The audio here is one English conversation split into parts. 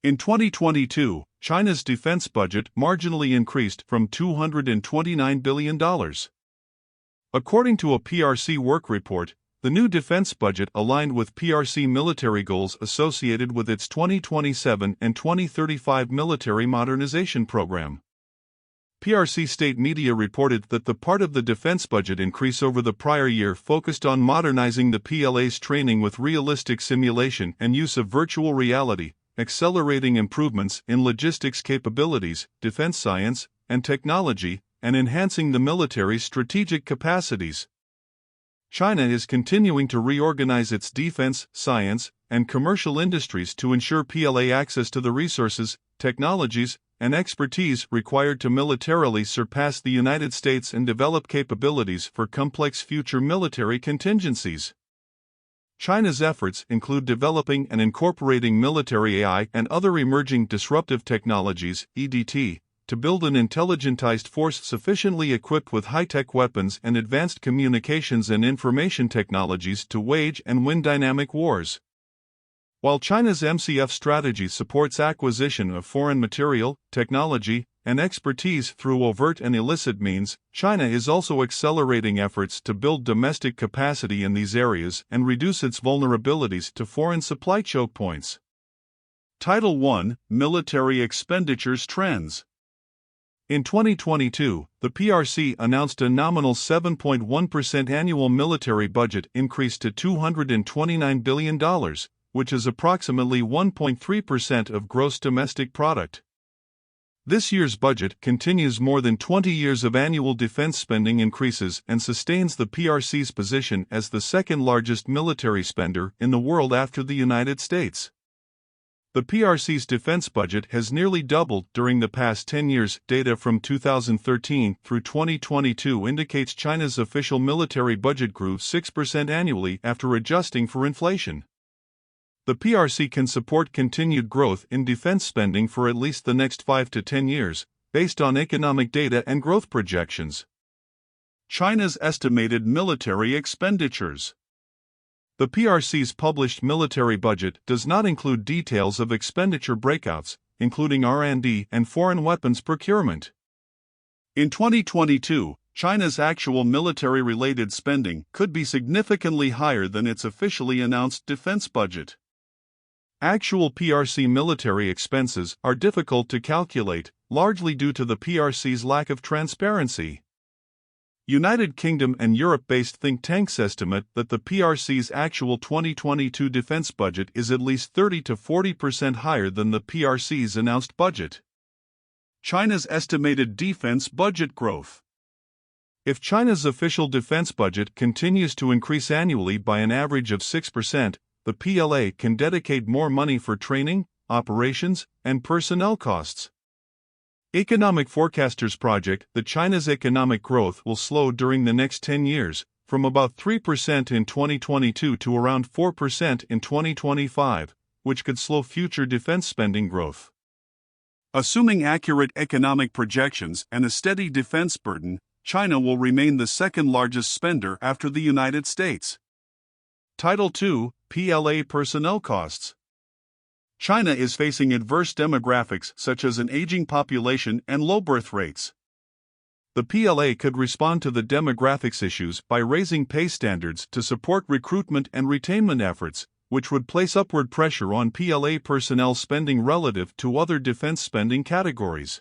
In 2022, China's defense budget marginally increased from $229 billion. According to a PRC work report, the new defense budget aligned with PRC military goals associated with its 2027 and 2035 military modernization program. PRC state media reported that the part of the defense budget increase over the prior year focused on modernizing the PLA's training with realistic simulation and use of virtual reality, accelerating improvements in logistics capabilities, defense science, and technology, and enhancing the military's strategic capacities. China is continuing to reorganize its defense, science, and commercial industries to ensure PLA access to the resources, technologies, and expertise required to militarily surpass the United States and develop capabilities for complex future military contingencies. China's efforts include developing and incorporating military AI and other emerging disruptive technologies, EDT, to build an intelligentized force sufficiently equipped with high-tech weapons and advanced communications and information technologies to wage and win dynamic wars. While China's MCF strategy supports acquisition of foreign material, technology, and expertise through overt and illicit means, China is also accelerating efforts to build domestic capacity in these areas and reduce its vulnerabilities to foreign supply choke points. Title I: Military Expenditures Trends. In 2022, the PRC announced a nominal 7.1% annual military budget increase to $229 billion, which is approximately 1.3% of gross domestic product. This year's budget continues more than 20 years of annual defense spending increases and sustains the PRC's position as the second largest military spender in the world after the United States. The PRC's defense budget has nearly doubled during the past 10 years. Data from 2013 through 2022 indicates China's official military budget grew 6% annually after adjusting for inflation. The PRC can support continued growth in defense spending for at least the next 5 to 10 years, based on economic data and growth projections. China's estimated military expenditures. The PRC's published military budget does not include details of expenditure breakouts, including R&D and foreign weapons procurement. In 2022, China's actual military-related spending could be significantly higher than its officially announced defense budget. Actual PRC military expenses are difficult to calculate, largely due to the PRC's lack of transparency. United Kingdom and Europe-based think tanks estimate that the PRC's actual 2022 defense budget is at least 30 to 40% higher than the PRC's announced budget. China's estimated defense budget growth. If China's official defense budget continues to increase annually by an average of 6%, the PLA can dedicate more money for training, operations, and personnel costs. Economic forecasters project that China's economic growth will slow during the next 10 years, from about 3% in 2022 to around 4% in 2025, which could slow future defense spending growth. Assuming accurate economic projections and a steady defense burden, China will remain the second largest spender after the United States. Title II: PLA personnel costs. China is facing adverse demographics such as an aging population and low birth rates. The PLA could respond to the demographics issues by raising pay standards to support recruitment and retainment efforts, which would place upward pressure on PLA personnel spending relative to other defense spending categories.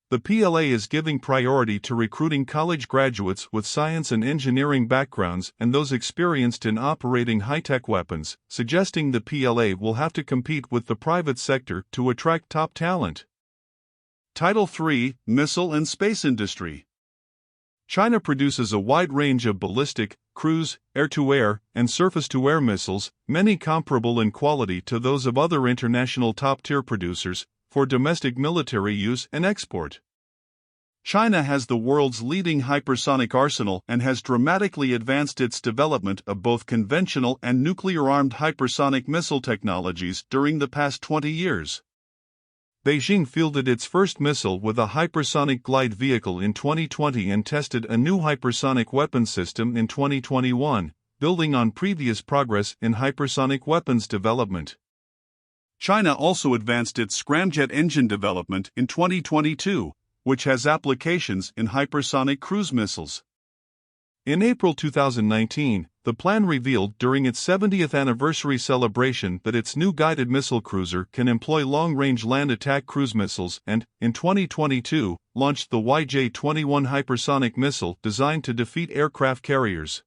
The PLA is giving priority to recruiting college graduates with science and engineering backgrounds and those experienced in operating high-tech weapons, suggesting the PLA will have to compete with the private sector to attract top talent. Title III: Missile and Space Industry. China produces a wide range of ballistic, cruise, air-to-air, and surface-to-air missiles, many comparable in quality to those of other international top-tier producers, for domestic military use and export. China has the world's leading hypersonic arsenal and has dramatically advanced its development of both conventional and nuclear-armed hypersonic missile technologies during the past 20 years. Beijing fielded its first missile with a hypersonic glide vehicle in 2020 and tested a new hypersonic weapons system in 2021, building on previous progress in hypersonic weapons development. China also advanced its scramjet engine development in 2022, which has applications in hypersonic cruise missiles. In April 2019, the plan revealed during its 70th anniversary celebration that its new guided missile cruiser can employ long-range land attack cruise missiles and, in 2022, launched the YJ-21 hypersonic missile designed to defeat aircraft carriers.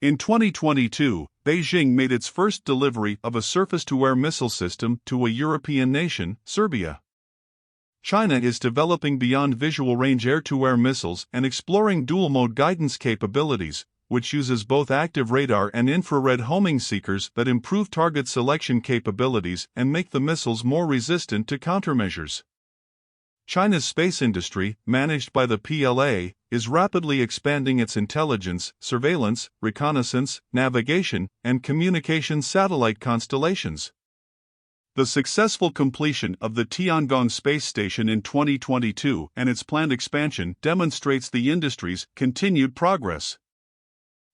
In 2022, Beijing made its first delivery of a surface-to-air missile system to a European nation, Serbia. China is developing beyond visual-range air-to-air missiles and exploring dual-mode guidance capabilities, which uses both active radar and infrared homing seekers that improve target selection capabilities and make the missiles more resistant to countermeasures. China's space industry, managed by the PLA, is rapidly expanding its intelligence, surveillance, reconnaissance, navigation, and communications satellite constellations. The successful completion of the Tiangong space station in 2022 and its planned expansion demonstrates the industry's continued progress.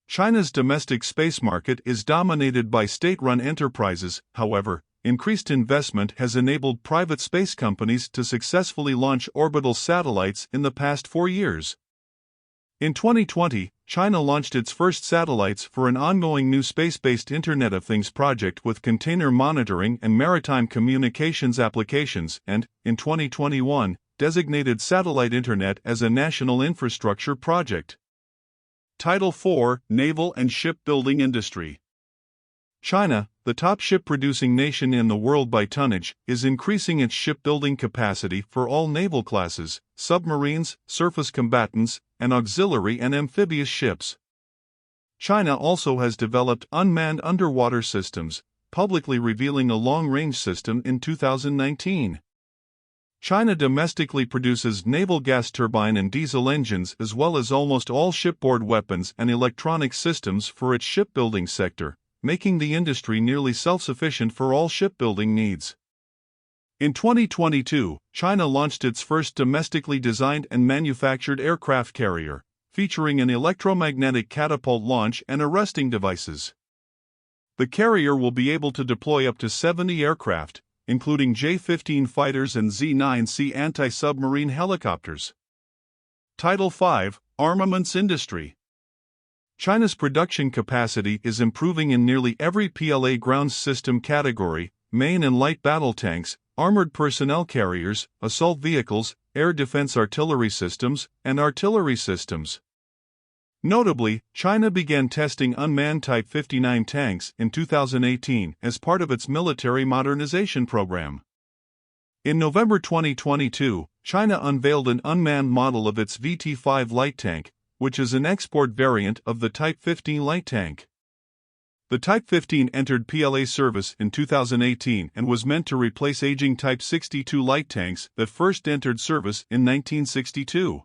China's domestic space market is dominated by state-run enterprises. However, increased investment has enabled private space companies to successfully launch orbital satellites in the past 4 years. In 2020, China launched its first satellites for an ongoing new space-based Internet of Things project with container monitoring and maritime communications applications and, in 2021, designated satellite Internet as a national infrastructure project. Title 4: Naval and Shipbuilding Industry. China, the top ship-producing nation in the world by tonnage, is increasing its shipbuilding capacity for all naval classes, submarines, surface combatants, and auxiliary and amphibious ships. China also has developed unmanned underwater systems, publicly revealing a long-range system in 2019. China domestically produces naval gas turbine and diesel engines as well as almost all shipboard weapons and electronic systems for its shipbuilding sector, making the industry nearly self-sufficient for all shipbuilding needs. In 2022, China launched its first domestically designed and manufactured aircraft carrier, featuring an electromagnetic catapult launch and arresting devices. The carrier will be able to deploy up to 70 aircraft, including J-15 fighters and Z-9C anti-submarine helicopters. Title 5: Armaments Industry. China's production capacity is improving in nearly every PLA ground system category: main and light battle tanks, armored personnel carriers, assault vehicles, air defense artillery systems, and artillery systems. Notably, China began testing unmanned Type 59 tanks in 2018 as part of its military modernization program. In November 2022, China unveiled an unmanned model of its VT-5 light tank, which is an export variant of the Type 15 light tank. The Type 15 entered PLA service in 2018 and was meant to replace aging Type 62 light tanks that first entered service in 1962.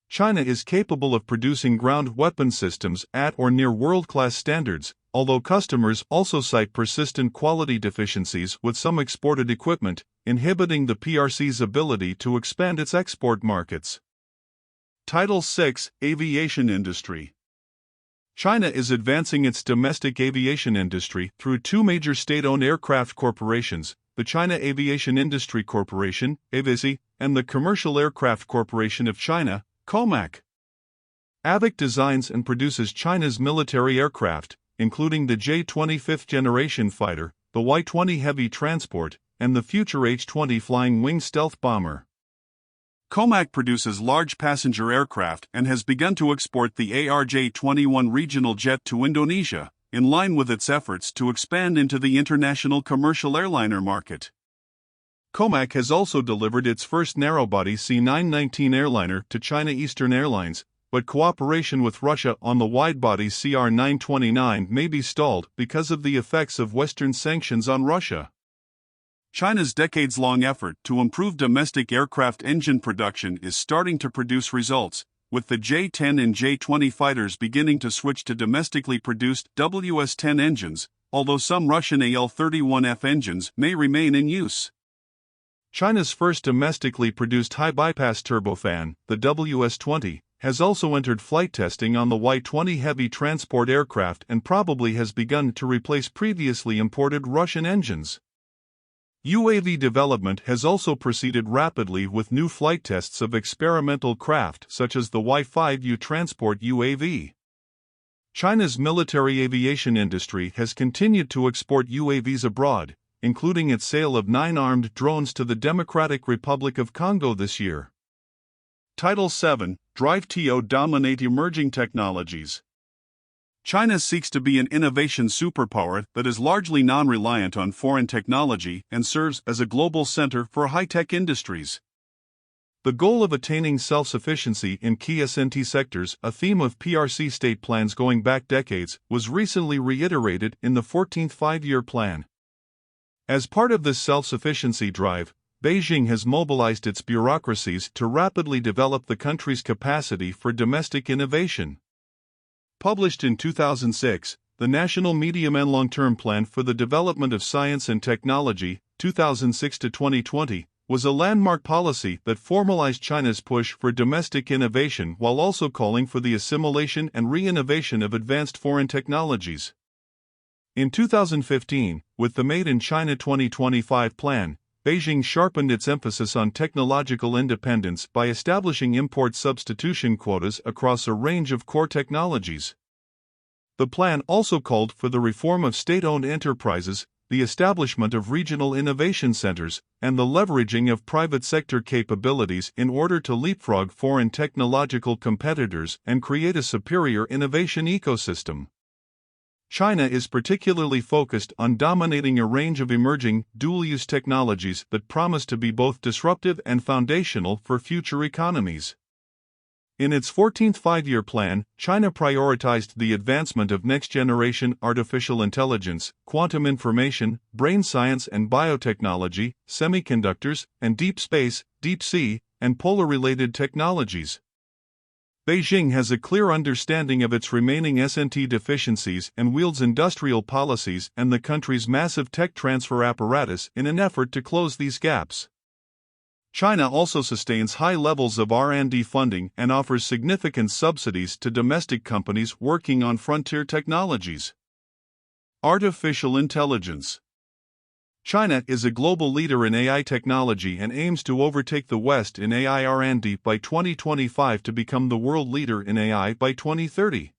China is capable of producing ground weapon systems at or near world-class standards, although customers also cite persistent quality deficiencies with some exported equipment, inhibiting the PRC's ability to expand its export markets. Title 6: Aviation Industry. China is advancing its domestic aviation industry through two major state-owned aircraft corporations, the China Aviation Industry Corporation, (AVIC), and the Commercial Aircraft Corporation of China, (COMAC). AVIC designs and produces China's military aircraft, including the J-20 fifth-generation fighter, the Y-20 heavy transport, and the future H-20 flying-wing stealth bomber. COMAC produces large passenger aircraft and has begun to export the ARJ-21 regional jet to Indonesia, in line with its efforts to expand into the international commercial airliner market. COMAC has also delivered its first narrow-body C919 airliner to China Eastern Airlines, but cooperation with Russia on the wide-body CR929 may be stalled because of the effects of Western sanctions on Russia. China's decades-long effort to improve domestic aircraft engine production is starting to produce results, with the J-10 and J-20 fighters beginning to switch to domestically produced WS-10 engines, although some Russian AL-31F engines may remain in use. China's first domestically produced high-bypass turbofan, the WS-20, has also entered flight testing on the Y-20 heavy transport aircraft and probably has begun to replace previously imported Russian engines. UAV development has also proceeded rapidly with new flight tests of experimental craft such as the Y-5U transport UAV. China's military aviation industry has continued to export UAVs abroad, including its sale of 9 armed drones to the Democratic Republic of Congo this year. Title 7: Drive to Dominate Emerging Technologies. China seeks to be an innovation superpower that is largely non-reliant on foreign technology and serves as a global center for high-tech industries. The goal of attaining self-sufficiency in key S&T sectors, a theme of PRC state plans going back decades, was recently reiterated in the 14th Five-Year Plan. As part of this self-sufficiency drive, Beijing has mobilized its bureaucracies to rapidly develop the country's capacity for domestic innovation. Published in 2006, the National Medium and Long-Term Plan for the Development of Science and Technology, 2006 to 2020, was a landmark policy that formalized China's push for domestic innovation while also calling for the assimilation and re-innovation of advanced foreign technologies. In 2015, with the Made in China 2025 plan, Beijing sharpened its emphasis on technological independence by establishing import substitution quotas across a range of core technologies. The plan also called for the reform of state-owned enterprises, the establishment of regional innovation centers, and the leveraging of private sector capabilities in order to leapfrog foreign technological competitors and create a superior innovation ecosystem. China is particularly focused on dominating a range of emerging, dual-use technologies that promise to be both disruptive and foundational for future economies. In its 14th Five-Year Plan, China prioritized the advancement of next-generation artificial intelligence, quantum information, brain science and biotechnology, semiconductors, and deep space, deep sea, and polar-related technologies. Beijing has a clear understanding of its remaining S&T deficiencies and wields industrial policies and the country's massive tech transfer apparatus in an effort to close these gaps. China also sustains high levels of R&D funding and offers significant subsidies to domestic companies working on frontier technologies. Artificial intelligence. China is a global leader in AI technology and aims to overtake the West in AI R&D by 2025 to become the world leader in AI by 2030.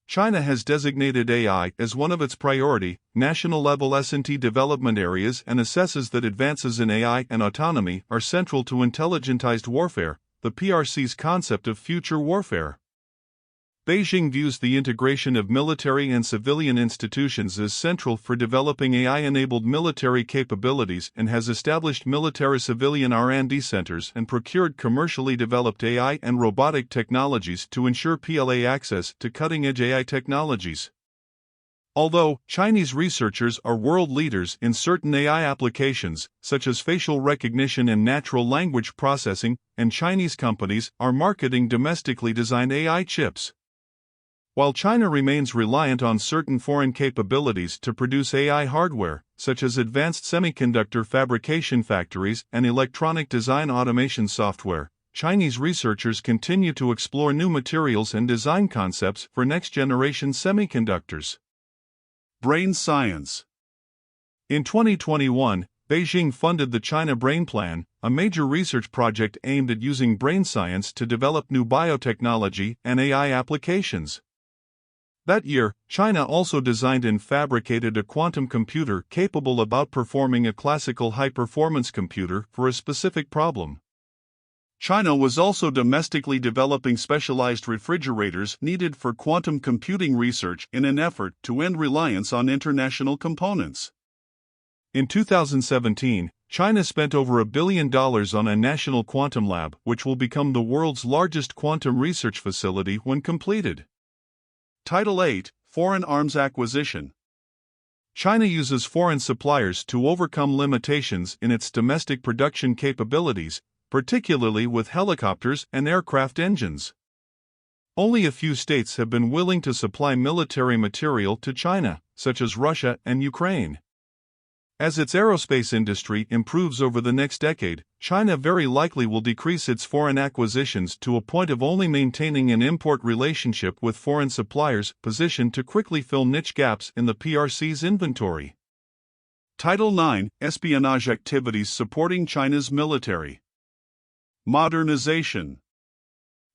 China has designated AI as one of its priority, national-level S&T development areas and assesses that advances in AI and autonomy are central to intelligentized warfare, the PRC's concept of future warfare. Beijing views the integration of military and civilian institutions as central for developing AI-enabled military capabilities and has established military-civilian R&D centers and procured commercially developed AI and robotic technologies to ensure PLA access to cutting-edge AI technologies. Although Chinese researchers are world leaders in certain AI applications, such as facial recognition and natural language processing, and Chinese companies are marketing domestically designed AI chips. While China remains reliant on certain foreign capabilities to produce AI hardware, such as advanced semiconductor fabrication factories and electronic design automation software, Chinese researchers continue to explore new materials and design concepts for next-generation semiconductors. Brain science. In 2021, Beijing funded the China Brain Plan, a major research project aimed at using brain science to develop new biotechnology and AI applications. That year, China also designed and fabricated a quantum computer capable of outperforming a classical high-performance computer for a specific problem. China was also domestically developing specialized refrigerators needed for quantum computing research in an effort to end reliance on international components. In 2017, China spent over $1 billion on a national quantum lab, which will become the world's largest quantum research facility when completed. Title 8: Foreign Arms Acquisition. China uses foreign suppliers to overcome limitations in its domestic production capabilities, particularly with helicopters and aircraft engines. Only a few states have been willing to supply military material to China, such as Russia and Ukraine. As its aerospace industry improves over the next decade, China very likely will decrease its foreign acquisitions to a point of only maintaining an import relationship with foreign suppliers positioned to quickly fill niche gaps in the PRC's inventory. Title 9, Espionage Activities Supporting China's Military. Modernization.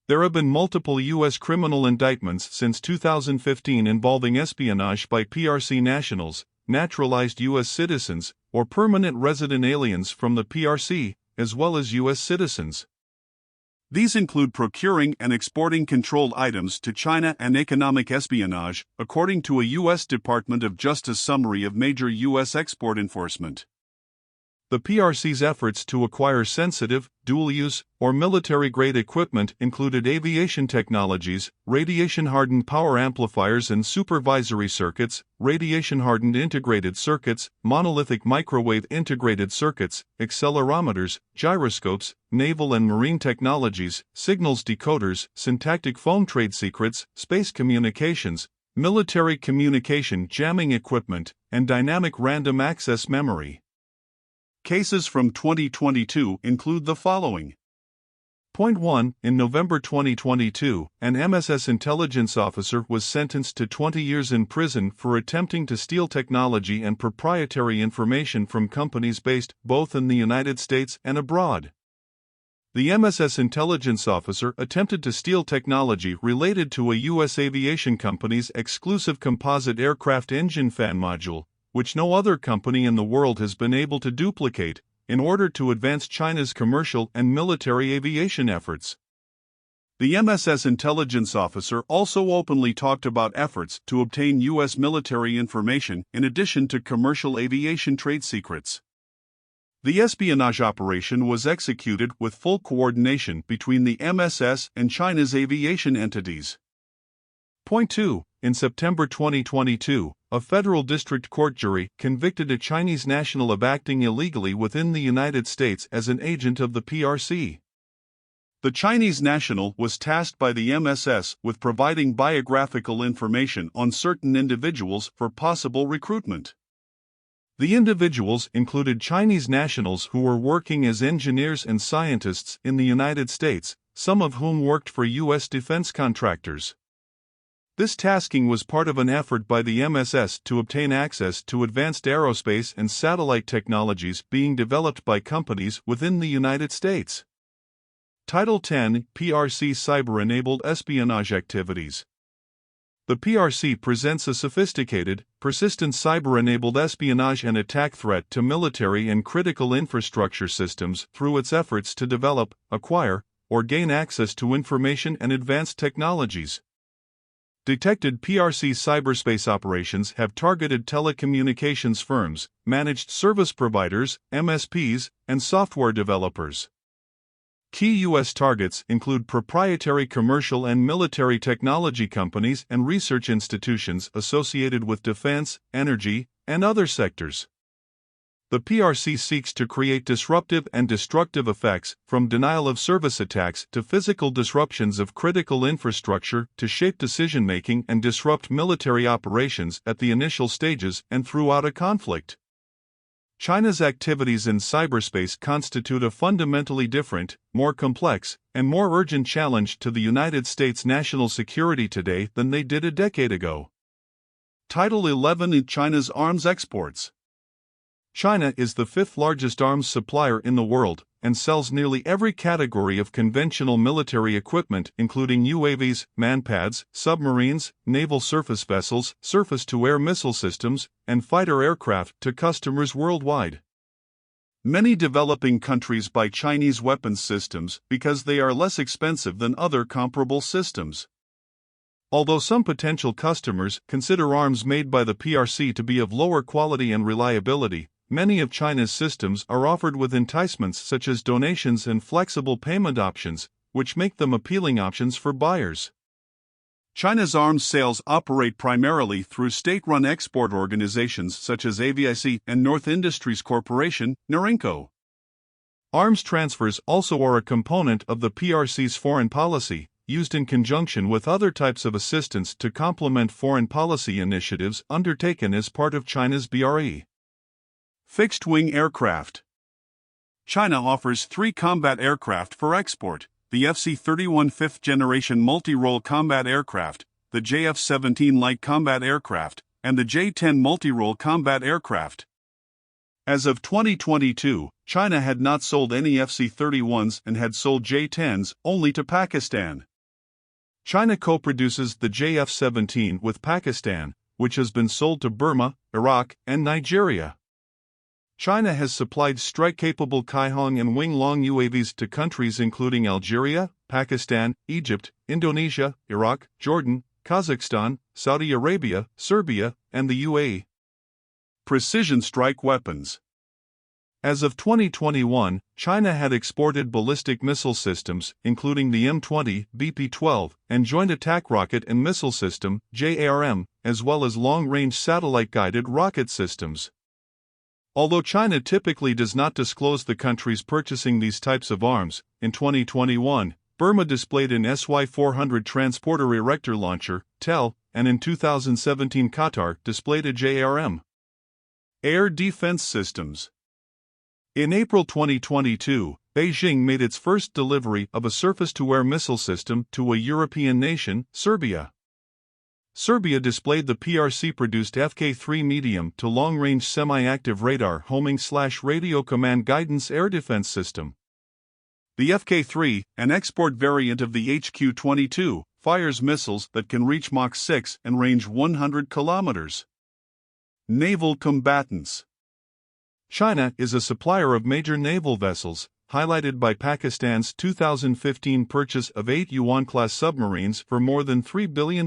There have been multiple U.S. criminal indictments since 2015 involving espionage by PRC nationals, naturalized U.S. citizens, or permanent resident aliens from the PRC, as well as U.S. citizens. These include procuring and exporting controlled items to China and economic espionage, according to a U.S. Department of Justice summary of major U.S. export enforcement. The PRC's efforts to acquire sensitive, dual-use, or military-grade equipment included aviation technologies, radiation-hardened power amplifiers and supervisory circuits, radiation-hardened integrated circuits, monolithic microwave integrated circuits, accelerometers, gyroscopes, naval and marine technologies, signals decoders, syntactic phone trade secrets, space communications, military communication jamming equipment, and dynamic random access memory. Cases from 2022 include the following. Point 1. In November 2022, an MSS intelligence officer was sentenced to 20 years in prison for attempting to steal technology and proprietary information from companies based both in the United States and abroad. The MSS intelligence officer attempted to steal technology related to a U.S. aviation company's exclusive composite aircraft engine fan module, which no other company in the world has been able to duplicate, in order to advance China's commercial and military aviation efforts. The MSS intelligence officer also openly talked about efforts to obtain U.S. military information in addition to commercial aviation trade secrets. The espionage operation was executed with full coordination between the MSS and China's aviation entities. Point 2. In September 2022, a federal district court jury convicted a Chinese national of acting illegally within the United States as an agent of the PRC. The Chinese national was tasked by the MSS with providing biographical information on certain individuals for possible recruitment. The individuals included Chinese nationals who were working as engineers and scientists in the United States, some of whom worked for U.S. defense contractors. This tasking was part of an effort by the MSS to obtain access to advanced aerospace and satellite technologies being developed by companies within the United States. Title 10, PRC Cyber-Enabled Espionage Activities. The PRC presents a sophisticated, persistent cyber-enabled espionage and attack threat to military and critical infrastructure systems through its efforts to develop, acquire, or gain access to information and advanced technologies. Detected PRC cyberspace operations have targeted telecommunications firms, managed service providers, MSPs, and software developers. Key U.S. targets include proprietary commercial and military technology companies and research institutions associated with defense, energy, and other sectors. The PRC seeks to create disruptive and destructive effects, from denial-of-service attacks to physical disruptions of critical infrastructure, to shape decision-making and disrupt military operations at the initial stages and throughout a conflict. China's activities in cyberspace constitute a fundamentally different, more complex, and more urgent challenge to the United States' national security today than they did a decade ago. Title 11 in China's arms exports. China is the fifth largest arms supplier in the world, and sells nearly every category of conventional military equipment including UAVs, manpads, submarines, naval surface vessels, surface-to-air missile systems, and fighter aircraft to customers worldwide. Many developing countries buy Chinese weapons systems because they are less expensive than other comparable systems. Although some potential customers consider arms made by the PRC to be of lower quality and reliability, many of China's systems are offered with enticements such as donations and flexible payment options, which make them appealing options for buyers. China's arms sales operate primarily through state-run export organizations such as AVIC and North Industries Corporation, Norinco. Arms transfers also are a component of the PRC's foreign policy, used in conjunction with other types of assistance to complement foreign policy initiatives undertaken as part of China's BRE. Fixed-wing aircraft. China offers 3 combat aircraft for export: the FC-31 fifth-generation multi-role combat aircraft, the JF-17 light combat aircraft, and the J-10 multi-role combat aircraft. As of 2022, China had not sold any FC-31s and had sold J-10s only to Pakistan. China co-produces the JF-17 with Pakistan, which has been sold to Burma, Iraq, and Nigeria. China has supplied strike-capable Kaihong and Wing-Long UAVs to countries including Algeria, Pakistan, Egypt, Indonesia, Iraq, Jordan, Kazakhstan, Saudi Arabia, Serbia, and the UAE. Precision strike weapons. As of 2021, China had exported ballistic missile systems, including the M20, BP-12, and Joint Attack Rocket and Missile System, JARM, as well as long-range satellite-guided rocket systems. Although China typically does not disclose the countries purchasing these types of arms, in 2021, Burma displayed an SY-400 Transporter Erector Launcher, TEL, and in 2017 Qatar displayed a JARM. Air Defense Systems. In April 2022, Beijing made its first delivery of a surface-to-air missile system to a European nation, Serbia. Serbia displayed the PRC-produced FK-3 medium to long-range semi-active radar homing/radio command guidance air defense system. The FK-3, an export variant of the HQ-22, fires missiles that can reach Mach 6 and range 100 kilometers. Naval combatants. China is a supplier of major naval vessels, highlighted by Pakistan's 2015 purchase of 8 Yuan-class submarines for more than $3 billion.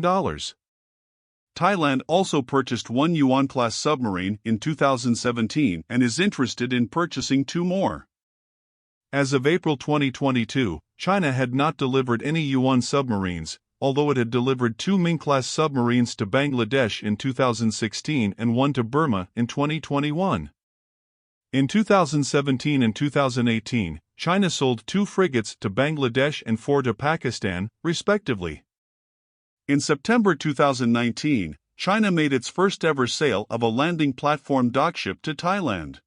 Thailand also purchased 1 Yuan-class submarine in 2017 and is interested in purchasing 2 more. As of April 2022, China had not delivered any Yuan submarines, although it had delivered 2 Ming-class submarines to Bangladesh in 2016 and 1 to Burma in 2021. In 2017 and 2018, China sold 2 frigates to Bangladesh and 4 to Pakistan, respectively. In September 2019, China made its first-ever sale of a landing platform dockship to Thailand.